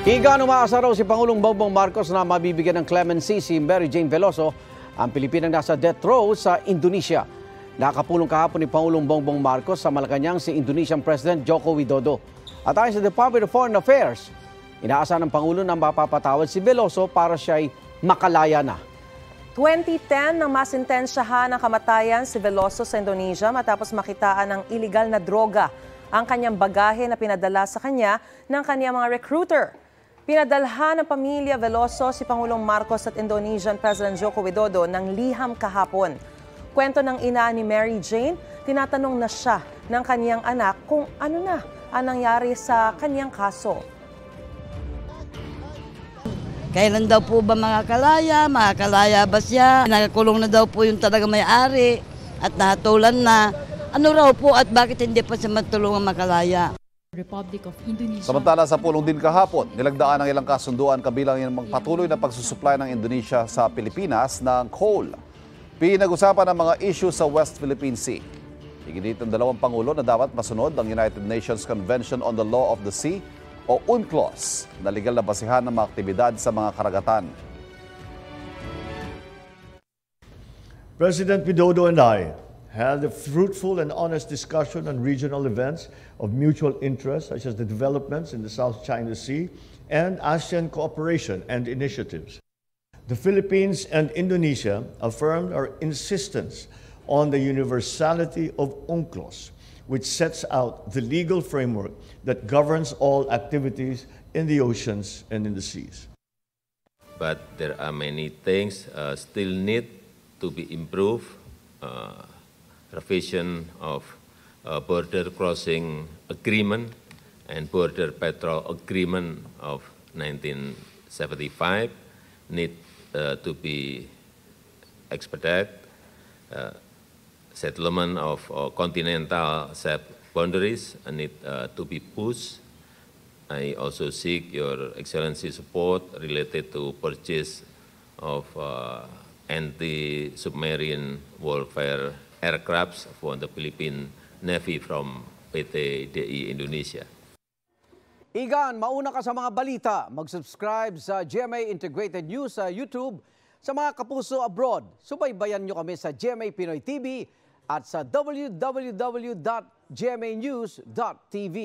Higa umaasa raw si Pangulong Bongbong Marcos na mabibigyan ng clemency si Mary Jane Veloso, ang Pilipinang nasa death row sa Indonesia. Nakapulong kahapon ni Pangulong Bongbong Marcos sa Malacanang si Indonesian President Joko Widodo. At ayon sa Department of Foreign Affairs, inaasahan ng Pangulo na mapapatawad si Veloso para siya'y makalaya na. 2010 nang masintensyahan ng kamatayan si Veloso sa Indonesia matapos makitaan ng iligal na droga ang kanyang bagahe na pinadala sa kanya ng kanyang mga recruiter. Pinadalhan ng pamilya Veloso si Pangulong Marcos at Indonesian President Joko Widodo ng liham kahapon. Kwento ng ina ni Mary Jane, tinatanong na siya ng kanyang anak kung ano na ang nangyari sa kanyang kaso. Kailan daw po ba makakalaya? Makakalaya ba siya? Nakakulong na daw po yung talaga may-ari at nahatulan na. Ano raw po at bakit hindi pa siya matulungan makalaya? Republic of Indonesia. Samantala sa pulong din kahapon, nilagdaan ang ilang kasunduan kabilang yung patuloy na pagsusupply ng Indonesia sa Pilipinas ng coal. Pinag-usapan ang mga issue sa West Philippine Sea. Iginit ng dalawang pangulo na dapat masunod ang United Nations Convention on the Law of the Sea o UNCLOS na legal na basihan ng mga aktibidad sa mga karagatan. President Widodo and I had a fruitful and honest discussion on regional events of mutual interest, such as the developments in the South China Sea and ASEAN cooperation and initiatives. The Philippines and Indonesia affirmed our insistence on the universality of UNCLOS, which sets out the legal framework that governs all activities in the oceans and in the seas. But there are many things still need to be improved. Revision of border crossing agreement and border patrol agreement of 1975 need to be expedited. Settlement of continental boundaries need to be pushed. I also seek your Excellency support related to purchase of anti-submarine warfare aircrafts for the Philippine Navy from PT DI Indonesia. Igan, mauna ka sa mga balita. Mag-subscribe sa GMA Integrated News sa YouTube. Sa mga kapuso abroad, subaybayan nyo kami sa GMA Pinoy TV at sa www.gmanews.tv.